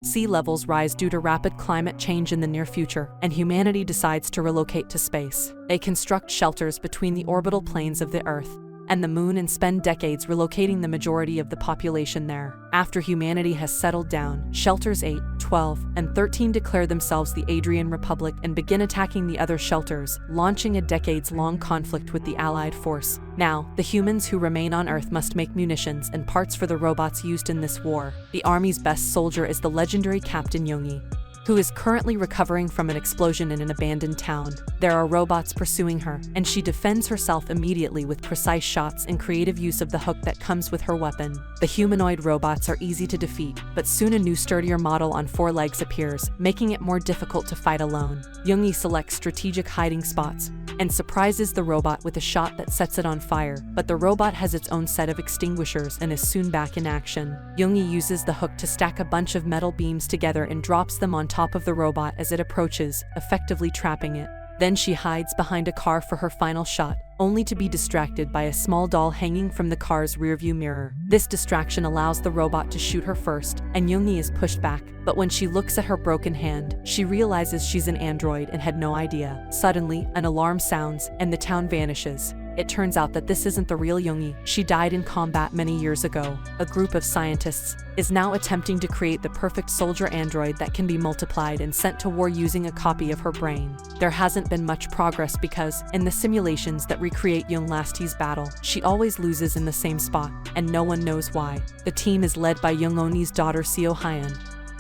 sea levels rise due to rapid climate change in the near future, and humanity decides to relocate to space. They construct shelters between the orbital planes of the Earth and the Moon and spend decades relocating the majority of the population there. After humanity has settled down, Shelters 8, 12, and 13 declare themselves the Adrian Republic and begin attacking the other shelters, launching a decades-long conflict with the Allied force. Now, the humans who remain on Earth must make munitions and parts for the robots used in this war. The Army's best soldier is the legendary Captain Yoongi, who is currently recovering from an explosion in an abandoned town. There are robots pursuing her, and she defends herself immediately with precise shots and creative use of the hook that comes with her weapon. The humanoid robots are easy to defeat, but soon a new sturdier model on 4 legs appears, making it more difficult to fight alone. Yoongi selects strategic hiding spots and surprises the robot with a shot that sets it on fire, but the robot has its own set of extinguishers and is soon back in action. Yoongi uses the hook to stack a bunch of metal beams together and drops them on top of the robot as it approaches, effectively trapping it. Then she hides behind a car for her final shot, only to be distracted by a small doll hanging from the car's rearview mirror. This distraction allows the robot to shoot her first, and Yoongi is pushed back. But when she looks at her broken hand, she realizes she's an android and had no idea. Suddenly, an alarm sounds, and the town vanishes. It turns out that this isn't the real Yoongi. She died in combat many years ago. A group of scientists is now attempting to create the perfect soldier android that can be multiplied and sent to war using a copy of her brain. There hasn't been much progress because, in the simulations that recreate Yoon Lasti's battle, she always loses in the same spot, and no one knows why. The team is led by Young Oni's daughter Seo Hyun,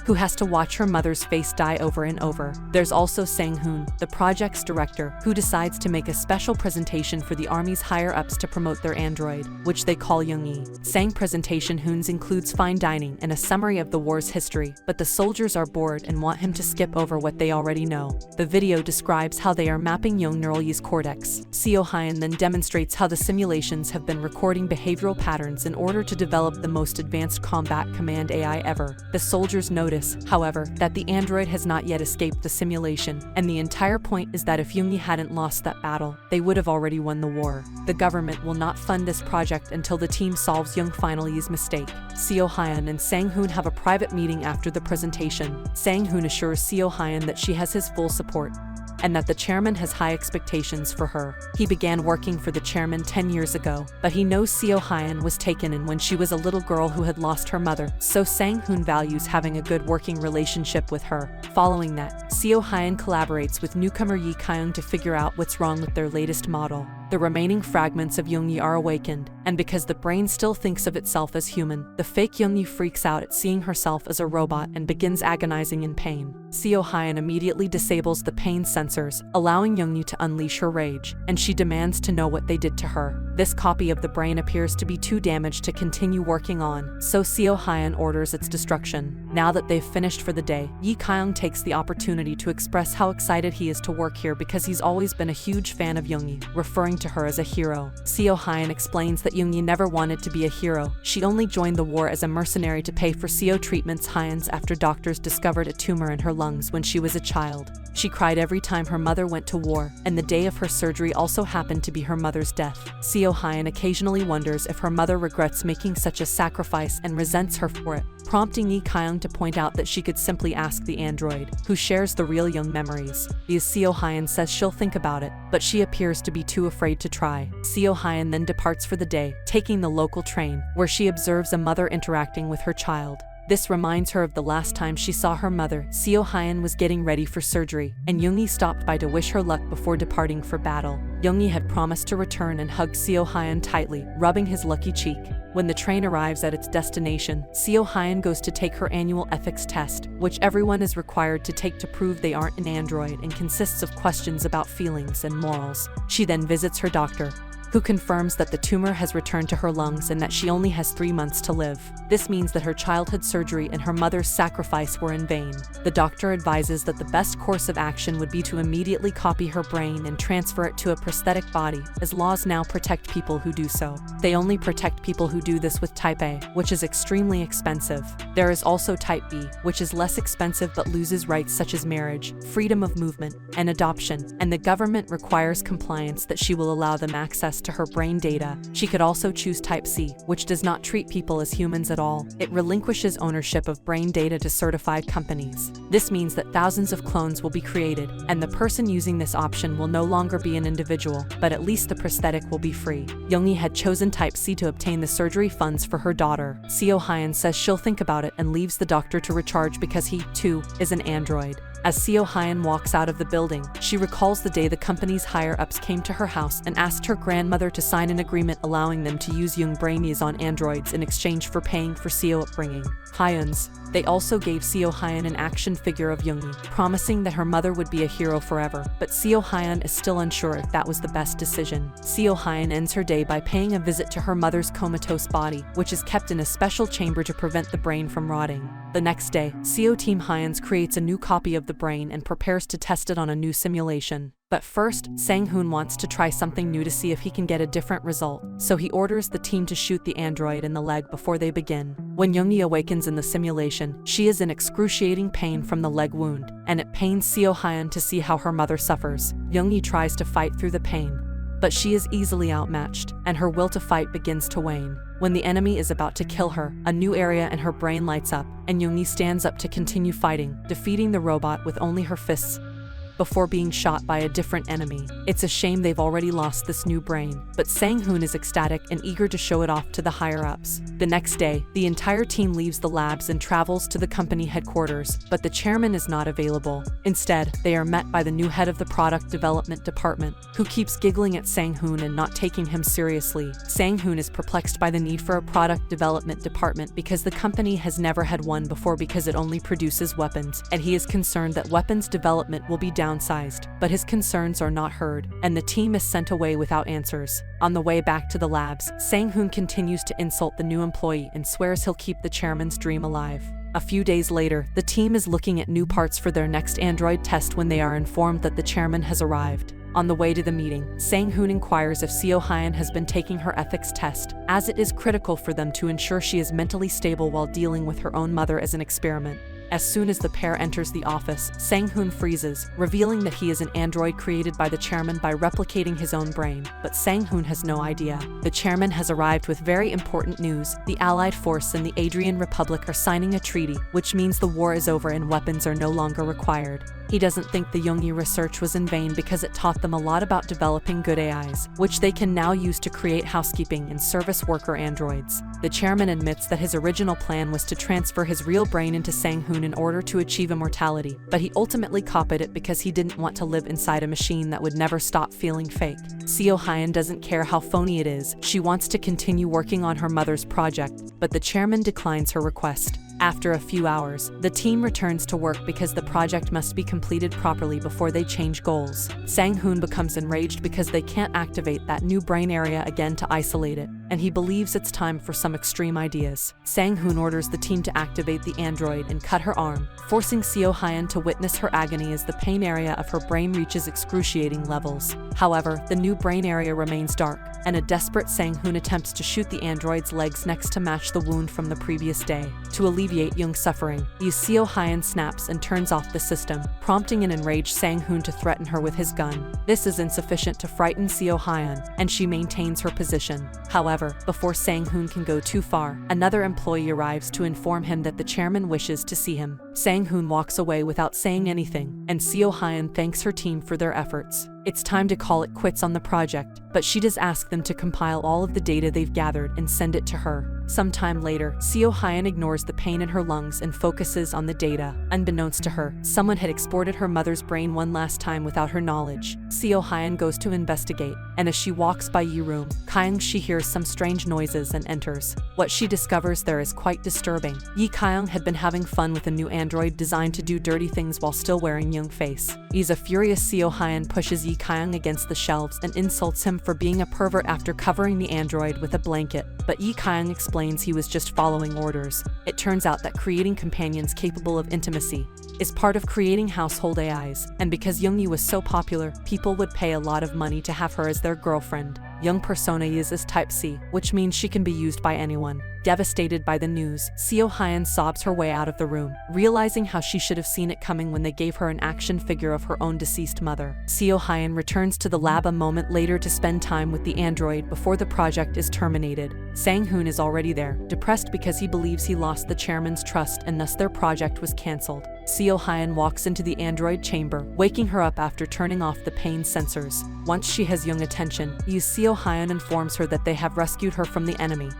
who has to watch her mother's face die over and over. There's also Sang-hoon, the project's director, who decides to make a special presentation for the Army's higher-ups to promote their android, which they call Yoongi. Sang presentation Hoon's includes fine dining and a summary of the war's history, but the soldiers are bored and want him to skip over what they already know. The video describes how they are mapping Young Neuralyi's cortex. Seo Hyun then demonstrates how the simulations have been recording behavioral patterns in order to develop the most advanced combat command AI ever. The soldiers notice, however, that the android has not yet escaped the simulation, and the entire point is that if Yoongi hadn't lost that battle, they would have already won the war. The government will not fund this project until the team solves Young Finally's mistake. Seo Hyun and Sang-hoon have a private meeting after the presentation. Sang-hoon assures Seo Hyun that she has his full support, and that the chairman has high expectations for her. He began working for the chairman 10 years ago, but he knows Seo Hyun was taken in when she was a little girl who had lost her mother, so Sang-hoon values having a good working relationship with her. Following that, Seo Hyun collaborates with newcomer Yi Kyung to figure out what's wrong with their latest model. The remaining fragments of Yoongi are awakened, and because the brain still thinks of itself as human, the fake Yoongi freaks out at seeing herself as a robot and begins agonizing in pain. Seo Hyun immediately disables the pain sensors, allowing Yoongi to unleash her rage, and she demands to know what they did to her. This copy of the brain appears to be too damaged to continue working on, so Seo Hyun orders its destruction. Now that they've finished for the day, Yi Kyung takes the opportunity to express how excited he is to work here because he's always been a huge fan of Yoongi, referring to her as a hero. Seo Hyun explains that Yoongi never wanted to be a hero. She only joined the war as a mercenary to pay for Seo treatments Hyun's after doctors discovered a tumor in her lungs when she was a child. She cried every time her mother went to war, and the day of her surgery also happened to be her mother's death. Seo Hyun occasionally wonders if her mother regrets making such a sacrifice and resents her for it, prompting Yi Kyung to point out that she could simply ask the android, who shares the real Young memories. Seo Hyun says she'll think about it, but she appears to be too afraid to try. Seo Hyun then departs for the day, taking the local train, where she observes a mother interacting with her child. This reminds her of the last time she saw her mother. Seo Hyun was getting ready for surgery, and Yoongi stopped by to wish her luck before departing for battle. Yoongi had promised to return and hug Seo Hyun tightly, rubbing his lucky cheek. When the train arrives at its destination, Seo Hyun goes to take her annual ethics test, which everyone is required to take to prove they aren't an android and consists of questions about feelings and morals. She then visits her doctor, who confirms that the tumor has returned to her lungs and that she only has 3 months to live. This means that her childhood surgery and her mother's sacrifice were in vain. The doctor advises that the best course of action would be to immediately copy her brain and transfer it to a prosthetic body, as laws now protect people who do so. They only protect people who do this with Type A, which is extremely expensive. There is also Type B, which is less expensive but loses rights such as marriage, freedom of movement, and adoption, and the government requires compliance that she will allow them access to her brain data. She could also choose Type C, which does not treat people as humans at all. It relinquishes ownership of brain data to certified companies. This means that thousands of clones will be created, and the person using this option will no longer be an individual, but at least the prosthetic will be free. Yoongi had chosen Type C to obtain the surgery funds for her daughter. Seo Hyun says she'll think about it and leaves the doctor to recharge because he, too, is an android. As Seo Hyun walks out of the building, she recalls the day the company's higher-ups came to her house and asked her grandmother to sign an agreement allowing them to use young brainies on androids in exchange for paying for Seo upbringing. Hyun's. They also gave Seo Hyun an action figure of Yoongi, promising that her mother would be a hero forever, but Seo Hyun is still unsure if that was the best decision. Seo Hyun ends her day by paying a visit to her mother's comatose body, which is kept in a special chamber to prevent the brain from rotting. The next day, Seo Team Hyun's creates a new copy of the brain and prepares to test it on a new simulation. But first, Sang-hoon wants to try something new to see if he can get a different result, so he orders the team to shoot the android in the leg before they begin. When Yoongi awakens in the simulation, she is in excruciating pain from the leg wound, and it pains Seo Hyun to see how her mother suffers. Yoongi tries to fight through the pain, but she is easily outmatched, and her will to fight begins to wane. When the enemy is about to kill her, a new area in her brain lights up, and Yoongi stands up to continue fighting, defeating the robot with only her fists before being shot by a different enemy. It's a shame they've already lost this new brain, but Sang-hoon is ecstatic and eager to show it off to the higher-ups. The next day, the entire team leaves the labs and travels to the company headquarters, but the chairman is not available. Instead, they are met by the new head of the product development department, who keeps giggling at Sang-hoon and not taking him seriously. Sang-hoon is perplexed by the need for a product development department because the company has never had one before because it only produces weapons, and he is concerned that weapons development will be downsized, but his concerns are not heard, and the team is sent away without answers. On the way back to the labs, Sang-hoon continues to insult the new employee and swears he'll keep the chairman's dream alive. A few days later, the team is looking at new parts for their next android test when they are informed that the chairman has arrived. On the way to the meeting, Sang-hoon inquires if Seo Hyun has been taking her ethics test, as it is critical for them to ensure she is mentally stable while dealing with her own mother as an experiment. As soon as the pair enters the office, Sang-hoon freezes, revealing that he is an android created by the chairman by replicating his own brain, but Sang-hoon has no idea. The chairman has arrived with very important news. The Allied force and the Adrian Republic are signing a treaty, which means the war is over and weapons are no longer required. He doesn't think the Yoongi research was in vain because it taught them a lot about developing good AIs, which they can now use to create housekeeping and service worker androids. The chairman admits that his original plan was to transfer his real brain into Sang-hoon in order to achieve immortality, but he ultimately copied it because he didn't want to live inside a machine that would never stop feeling fake. Seo Hyun doesn't care how phony it is. She wants to continue working on her mother's project, but the chairman declines her request. After a few hours, the team returns to work because the project must be completed properly before they change goals. Sang-hoon becomes enraged because they can't activate that new brain area again to isolate it, and he believes it's time for some extreme ideas. Sang-hoon orders the team to activate the android and cut her arm, forcing Seo Hyun to witness her agony as the pain area of her brain reaches excruciating levels. However, the new brain area remains dark, and a desperate Sang-hoon attempts to shoot the android's legs next to match the wound from the previous day. To alleviate Young's suffering, Seo Hyun snaps and turns off the system, prompting an enraged Sang-hoon to threaten her with his gun. This is insufficient to frighten Seo Hyun, and she maintains her position. However, before Sang-hoon can go too far, another employee arrives to inform him that the chairman wishes to see him. Sang-hoon walks away without saying anything, and Seo Hyun thanks her team for their efforts. It's time to call it quits on the project, but she does ask them to compile all of the data they've gathered and send it to her. Sometime later, Seo Hyun ignores the pain in her lungs and focuses on the data. Unbeknownst to her, someone had exported her mother's brain one last time without her knowledge. Seo Hyun goes to investigate, and as she walks by Yi room, Kyung she hears some strange noises and enters. What she discovers there is quite disturbing. Yi Kyung had been having fun with a new android designed to do dirty things while still wearing young face. Yi's a furious Seo Hyun pushes Yi Kyung against the shelves and insults him for being a pervert after covering the android with a blanket, but Yi Kyung explains he was just following orders. It turns out that creating companions capable of intimacy is part of creating household AIs, and because Yoongi was so popular, people would pay a lot of money to have her as their girlfriend. Young persona is Type C, which means she can be used by anyone. Devastated by the news, Seo Hyun sobs her way out of the room, realizing how she should have seen it coming when they gave her an action figure of her own deceased mother. Seo Hyun returns to the lab a moment later to spend time with the android before the project is terminated. Sang-hoon is already there, depressed because he believes he lost the chairman's trust and thus their project was cancelled. Seo Hyun walks into the android chamber, waking her up after turning off the pain sensors. Once she has Young attention, Seo Hyun informs her that they have rescued her from the enemy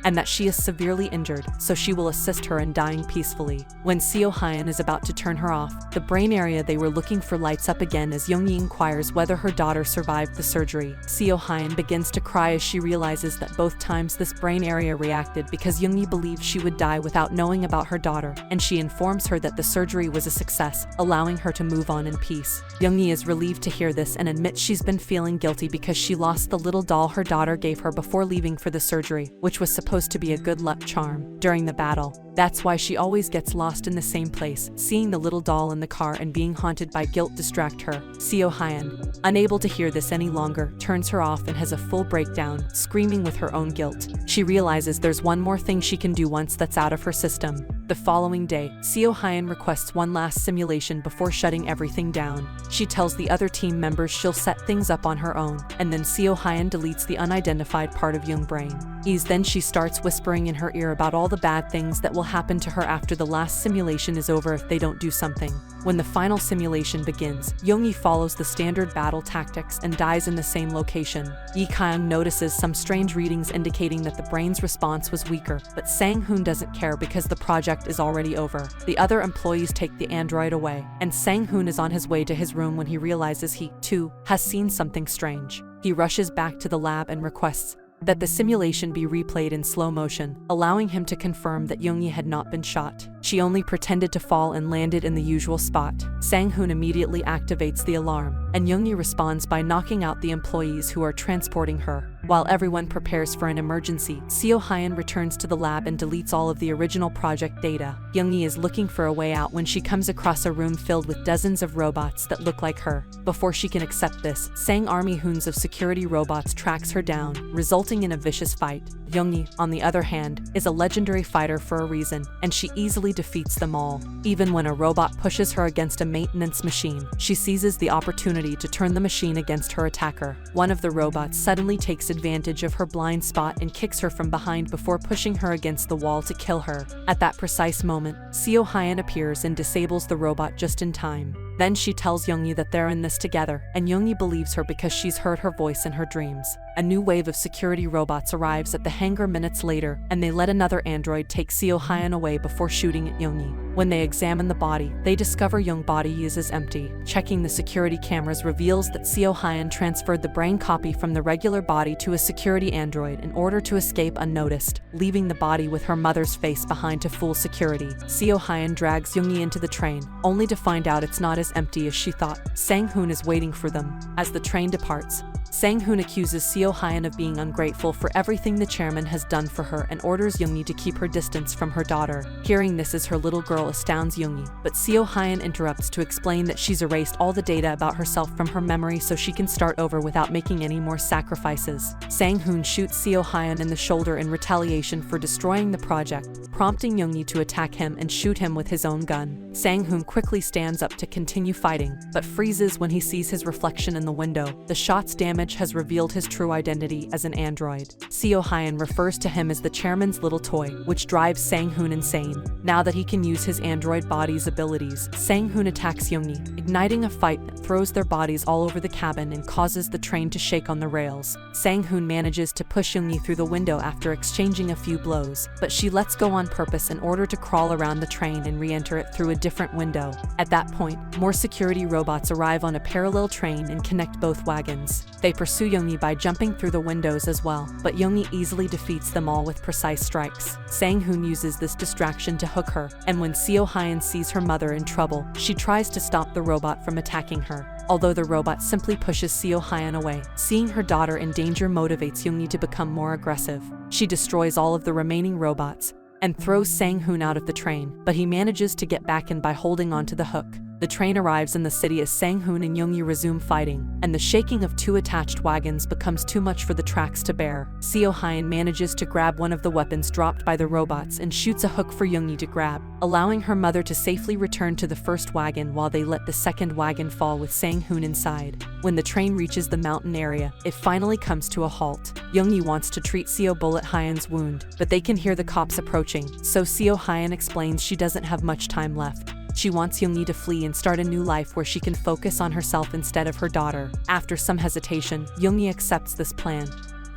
and that she is severely injured, so she will assist her in dying peacefully. When Seo Hyun is about to turn her off, the brain area they were looking for lights up again as Young inquires whether her daughter survived the surgery. Seo Hyun begins to cry as she realizes that both times this brain area reacted because Young believed she would die without knowing about her daughter, and she informs her that the surgery was a success, allowing her to move on in peace. Young is relieved to hear this and admits she's been feeling guilty because she lost the little doll her daughter gave her before leaving for the surgery, which was supposed to be a good luck charm during the battle. That's why she always gets lost in the same place. Seeing the little doll in the car and being haunted by guilt distract her. Seo Hyun, unable to hear this any longer, turns her off and has a full breakdown, screaming with her own guilt. She realizes there's one more thing she can do once that's out of her system. The following day, Seo Hyun requests one last simulation before shutting everything down. She tells the other team members she'll set things up on her own, and then Seo Hyun deletes the unidentified part of Young brain. Then she starts whispering in her ear about all the bad things that will happen to her after the last simulation is over if they don't do something. When the final simulation begins, Young follows the standard battle tactics and dies in the same location. Yi Kyung notices some strange readings indicating that the brain's response was weaker, but Sang-hoon doesn't care because the project is already over. The other employees take the android away, and Sang-hoon is on his way to his room when he realizes he, too, has seen something strange. He rushes back to the lab and requests that the simulation be replayed in slow motion, allowing him to confirm that Young had not been shot. She only pretended to fall and landed in the usual spot. Sang-hoon immediately activates the alarm, and Young responds by knocking out the employees who are transporting her. While everyone prepares for an emergency, Seo Hyun returns to the lab and deletes all of the original project data. Young is looking for a way out when she comes across a room filled with dozens of robots that look like her. Before she can accept this, Sang Army Hoons of security robots tracks her down, resulting in a vicious fight. Young, on the other hand, is a legendary fighter for a reason, and she easily defeats them all. Even when a robot pushes her against a maintenance machine, she seizes the opportunity to turn the machine against her attacker. One of the robots suddenly takes advantage of her blind spot and kicks her from behind before pushing her against the wall to kill her. At that precise moment, Seo Hyun appears and disables the robot just in time. Then she tells Young that they're in this together, and Young believes her because she's heard her voice in her dreams. A new wave of security robots arrives at the hangar minutes later, and they let another android take Seo Hyun away before shooting at Young. When they examine the body, they discover Young body is empty. Checking the security cameras reveals that Seo Hyun transferred the brain copy from the regular body to a security android in order to escape unnoticed, leaving the body with her mother's face behind to fool security. Seo Hyun drags Young into the train, only to find out it's not as empty as she thought. Sang-hoon is waiting for them. As the train departs, Sang-hoon accuses Seo Hyun of being ungrateful for everything the chairman has done for her and orders Young to keep her distance from her daughter. Hearing this as her little girl astounds Young, but Seo Hyun interrupts to explain that she's erased all the data about herself from her memory so she can start over without making any more sacrifices. Sang-hoon shoots Seo Hyun in the shoulder in retaliation for destroying the project, prompting Young to attack him and shoot him with his own gun. Sang-hoon quickly stands up to continue fighting, but freezes when he sees his reflection in the window. The shot's damage has revealed his true identity as an android. Seo Hyun refers to him as the chairman's little toy, which drives Sang-hoon insane. Now that he can use his android body's abilities, Sang-hoon attacks Young, igniting a fight that throws their bodies all over the cabin and causes the train to shake on the rails. Sang-hoon manages to push Young through the window after exchanging a few blows, but she lets go on purpose in order to crawl around the train and re-enter it through a different window. At that point, more security robots arrive on a parallel train and connect both wagons. They pursue Young by jumping through the windows as well, but Young easily defeats them all with precise strikes. Sang-hoon uses this distraction to hook her, and when Seo Hyun sees her mother in trouble, she tries to stop the robot from attacking her. Although the robot simply pushes Seo Hyun away, seeing her daughter in danger motivates Young to become more aggressive. She destroys all of the remaining robots and throws Sang-hoon out of the train, but he manages to get back in by holding onto the hook. The train arrives in the city as Sang-hoon and Young-yi resume fighting, and the shaking of two attached wagons becomes too much for the tracks to bear. Seo-hyun manages to grab one of the weapons dropped by the robots and shoots a hook for Young-yi to grab, allowing her mother to safely return to the first wagon while they let the second wagon fall with Sang-hoon inside. When the train reaches the mountain area, it finally comes to a halt. Young-yi wants to treat Seo-hyun's wound, but they can hear the cops approaching, so Seo-hyun explains she doesn't have much time left. She wants Young-yi to flee and start a new life where she can focus on herself instead of her daughter. After some hesitation, Young-yi accepts this plan,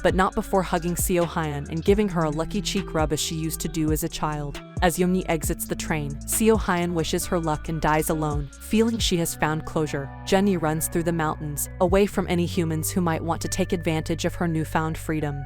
but not before hugging Seo-hyun and giving her a lucky cheek rub as she used to do as a child. As Young-yi exits the train, Seo-hyun wishes her luck and dies alone, feeling she has found closure. Jun-yi runs through the mountains, away from any humans who might want to take advantage of her newfound freedom.